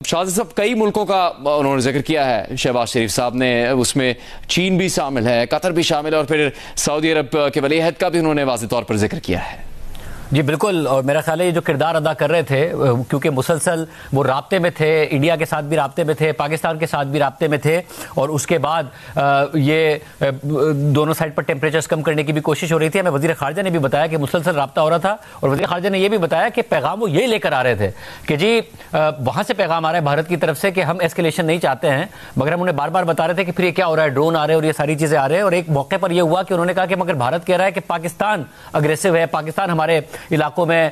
شاہد صاحب کئی ملکوں کا انہوں نے ذکر کیا ہے شہباز شریف صاحب نے، اس میں چین بھی شامل ہے، قطر بھی شامل ہے، اور پھر سعودی عرب کے ولی عہد کا بھی انہوں نے واضح طور پر ذکر کیا ہے۔ جی بالکل، اور میرا خیال ہے یہ جو کردار ادا کر رہے تھے کیونکہ مسلسل وہ رابطے میں تھے، انڈیا کے ساتھ بھی رابطے میں تھے، پاکستان کے ساتھ بھی رابطے میں تھے، اور اس کے بعد یہ دونوں سائڈ پر ٹیمپریچرز کم کرنے کی بھی کوشش ہو رہی تھی۔ ہمیں وزیر خارجہ نے بھی بتایا کہ مسلسل رابطہ ہو رہا تھا، اور وزیر خارجہ نے یہ بھی بتایا کہ پیغام وہ یہی لے کر آ رہے تھے کہ جی وہاں سے پیغام آ رہا ہے بھارت کی طرف سے کہ ہم ایسکیلیشن نہیں چاہتے ہیں، مگر ہم انہیں بار بار بتا رہے تھے کہ پھر یہ کیا ہو رہا ہے، ڈرون آ رہے ہیں اور یہ ساری چیزیں آ رہے ہیں۔ اور ایک موقع پر یہ ہوا کہ انہوں نے کہا کہ مگر بھارت کہہ رہا ہے کہ پاکستان اگریسو ہے، پاکستان ہمارے علاقوں میں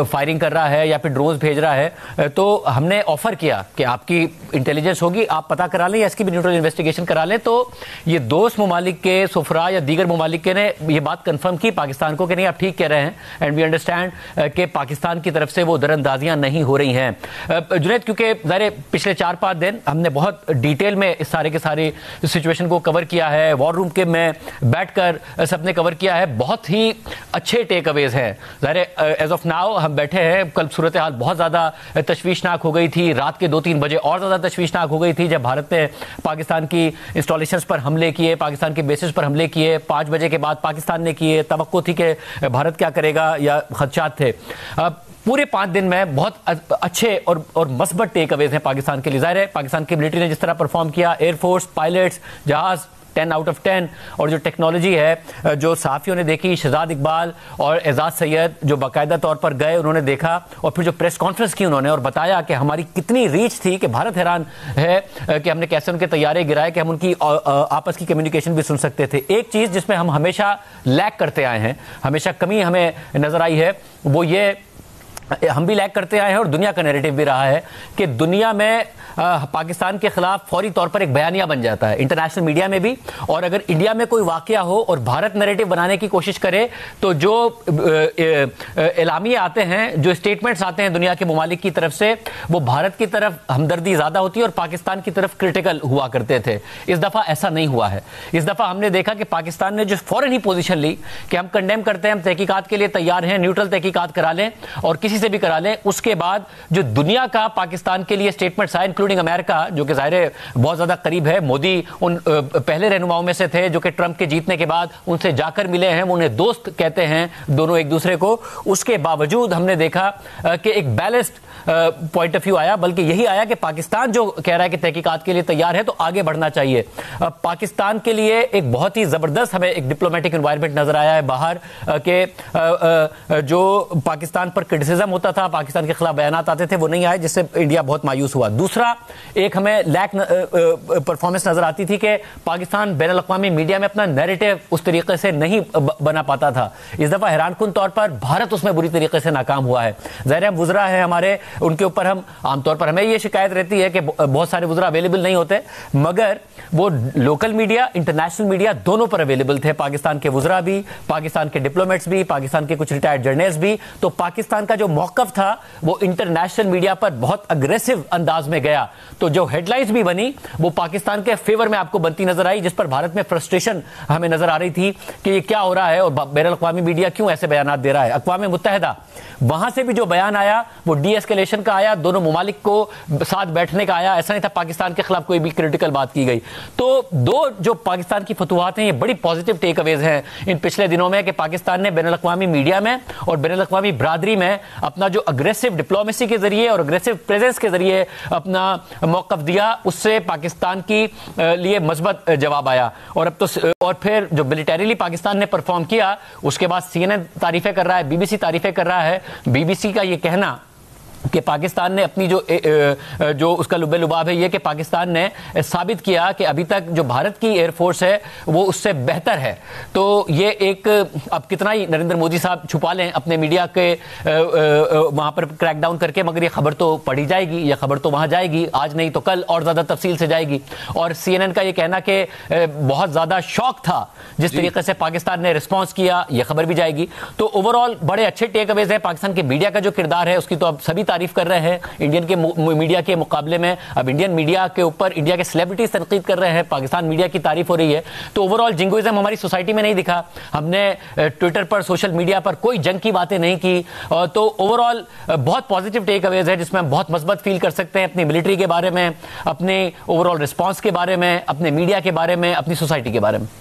فائرنگ کر رہا ہے یا پھر ڈرونز بھیج رہا ہے، تو ہم نے آفر کیا کہ آپ کی انٹیلیجنس ہوگی، آپ پتہ کرا لیں یا اس کی بھی نیوٹرل انویسٹیگیشن کرا لیں۔ تو یہ دوست ممالک کے سفراء یا دیگر ممالک کے نے یہ بات کنفرم کی پاکستان کو کہ نہیں آپ ٹھیک کہہ رہے ہیں، اینڈ وی انڈرسٹینڈ کہ پاکستان کی طرف سے وہ در اندازیاں نہیں ہو رہی ہیں۔ جنید، کیونکہ ظاہر پچھلے 4-5 دن ہم نے بہت ڈیٹیل میں اس سارے کے سارے سچویشن کو کور کیا ہے، وار روم کے میں بیٹھ کر سب نے کور کیا ہے، بہت ہی اچھے ٹیک اویز ہیں۔ ظاہر ایز آف ناؤ ہم بیٹھے ہیں، کل صورتحال بہت زیادہ تشویشناک ہو گئی تھی، رات کے 2-3 بجے اور زیادہ تشویشناک ہو گئی تھی جب بھارت نے پاکستان کی انسٹالیشنز پر حملے کیے، پاکستان کی بیسز پر حملے کیے، 5 بجے کے بعد پاکستان نے کیے، توقع تھی کہ بھارت کیا کرے گا یا خدشات تھے۔ پورے 5 دن میں بہت اچھے اور مثبت ٹیک اویز ہیں پاکستان کے لیے۔ ظاہر ہے پاکستان کی ملٹری نے جس طرح پرفارم کیا، ایئر فورس، پائلٹس، جہاز 10 out of 10، اور جو ٹیکنالوجی ہے جو صحافیوں نے دیکھی، شہزاد اقبال اور اعزاز سید جو باقاعدہ طور پر گئے، انہوں نے دیکھا، اور پھر جو پریس کانفرنس کی انہوں نے اور بتایا کہ ہماری کتنی ریچ تھی کہ بھارت حیران ہے کہ ہم نے کیسے ان کے طیارے گرائے کہ ہم ان کی آپس کی کمیونیکیشن بھی سن سکتے تھے۔ ایک چیز جس میں ہم ہمیشہ لیک کرتے آئے ہیں، ہمیشہ کمی ہمیں نظر آئی ہے، وہ یہ ہم بھی لیک کرتے آئے ہیں اور دنیا کا نیریٹو بھی رہا ہے کہ دنیا میں پاکستان کے خلاف فوری طور پر ایک بیانیہ بن جاتا ہے انٹرنیشنل میڈیا میں بھی، اور اگر انڈیا میں کوئی واقعہ ہو اور بھارت نیریٹو بنانے کی کوشش کرے تو جو اعلامیے آتے ہیں، جو اسٹیٹمنٹس آتے ہیں دنیا کے ممالک کی طرف سے، وہ بھارت کی طرف ہمدردی زیادہ ہوتی ہے اور پاکستان کی طرف کرٹیکل ہوا کرتے تھے۔ اس دفعہ ایسا نہیں ہوا ہے۔ اس دفعہ ہم نے دیکھا کہ پاکستان نے جو فوراً ہی پوزیشن لی کہ ہم کنڈیم کرتے ہیں، ہم تحقیقات کے لیے تیار ہیں، نیوٹرل تحقیقات کرا لیں اور کسی سے بھی کرا لیں۔ اس کے بعد جو دنیا کا پاکستان کے لیے اسٹیٹمنٹس آئے، انکلوڈنگ امریکہ جو کہ ظاہر ہے بہت زیادہ قریب ہے، مودی ان پہلے رہنماؤں میں سے تھے جو کہ ٹرمپ کے جیتنے کے بعد ان سے جا کر ملے ہیں، وہ انہیں دوست کہتے ہیں دونوں ایک دوسرے کو۔ اس کے باوجود ہم نے دیکھا کہ ایک بیلنسڈ پوائنٹ آف ویو آیا، بلکہ یہی آیا کہ پاکستان جو کہہ رہا ہے کہ تحقیقات کے لیے تیار ہے تو آگے بڑھنا چاہیے۔ پاکستان کے لیے ایک بہت ہی زبردست ہمیں ایک ڈپلومیٹک انوائرمنٹ نظر آیا ہے باہر کہ جو پاکستان پر کرٹیسزم ہوتا تھا، پاکستان کے خلاف بیانات آتے تھے، وہ نہیں آئے، جس سے انڈیا بہت مایوس ہوا۔ دوسرا ایک ہمیں لیک پرفارمنس نظر آتی تھی کہ پاکستان بین الاقوامی میڈیا میں اپنا نیریٹو اس طریقے سے نہیں بنا پاتا تھا۔ اس دفعہ حیران کن طور پر بھارت اس میں بری طریقے سے ناکام ہوا ہے۔ ظاہر ہم وزراء ہیں ہمارے، ان کے اوپر ہم عام طور پر ہمیں یہ شکایت رہتی ہے کہ بہت سارے وزراء اویلیبل نہیں ہوتے، مگر وہ لوکل میڈیا، انٹرنیشنل میڈیا دونوں پر اویلیبل تھے، پاکستان کے وزراء بھی، پاکستان کے ڈپلومیٹس بھی، پاکستان کے کچھ ریٹائرڈ جرنلسٹ بھی۔ تو پاکستان کا جو موقف تھا وہ انٹرنیشنل میڈیا پر بہت اگریسو انداز میں گیا، تو جو ہیڈ لائنز بھی بنی وہ پاکستان کے فیور میں آپ کو بنتی نظر آئی، جس پر بھارت میں فرسٹریشن ہمیں نظر آ رہی تھی کہ یہ کیا ہو رہا ہے اور بین الاقوامی میڈیا کیوں ایسے بیانات دے رہا ہے۔ اقوام متحدہ وہاں سے بھی جو بیان آیا وہ ڈی ایسکیلیشن کا آیا، دونوں ممالک کو ساتھ بیٹھنے کا آیا، ایسا نہیں تھا پاکستان کے خلاف کوئی بھی کریٹیکل بات کی گئی۔ تو دو جو پاکستان کی فتوحات ہیں یہ بڑی پازیٹیو ٹیک اویز ہیں ان پچھلے دنوں میں کہ پاکستان نے بین الاقوامی میڈیا میں اور بین الاقوامی برادری میں اپنا جو اگریسو ڈپلومیسی کے ذریعے اور اگریسو پریزنس کے ذریعے اپنا موقف دیا، اس سے پاکستان کی لیے مثبت جواب آیا۔ اور اب تو اور پھر جو ملیٹریلی پاکستان نے پرفارم کیا اس کے بعد سی این این تعریفیں کر رہا ہے، بی بی سی تعریفیں کر رہا ہے۔ بی بی سی کا یہ کہنا کہ پاکستان نے اپنی جو اس کا لب لباب ہے یہ کہ پاکستان نے ثابت کیا کہ ابھی تک جو بھارت کی ایئر فورس ہے وہ اس سے بہتر ہے۔ تو یہ ایک اب کتنا ہی نریندر مودی صاحب چھپا لیں اپنے میڈیا کے وہاں پر کریک ڈاؤن کر کے، مگر یہ خبر تو پڑھی جائے گی، یہ خبر تو وہاں جائے گی، آج نہیں تو کل اور زیادہ تفصیل سے جائے گی۔ اور سی این این کا یہ کہنا کہ بہت زیادہ شوق تھا جس طریقے سے پاکستان نے رسپانس کیا، یہ خبر بھی جائے گی۔ تو اوور آل بڑے اچھے ٹیک اویز ہیں۔ پاکستان کے میڈیا کا جو کردار ہے اس کی تو اب سبھی تعریف کر رہے ہیں انڈین کے میڈیا کے مقابلے میں. اب انڈین میڈیا کے اوپر انڈیا کے سیلیبریٹیز تنقید کر رہے ہیں, پاکستان میڈیا کی تعریف ہو رہی ہے. تو اوور آل جنگوازم ہماری سوسائٹی میں نہیں دکھا. ہم نے ٹویٹر پر, سوشل میڈیا پر کوئی جنگ کی باتیں نہیں کی. تو اوور آل بہت پازیٹیو ٹیک اویز ہے جس میں ہم بہت مثبت فیل کر سکتے ہیں اپنی ملٹری کے بارے میں, اپنے اوور آل رسپانس کے بارے میں, اپنے میڈیا کے بارے میں, اپنی سوسائٹی کے بارے میں.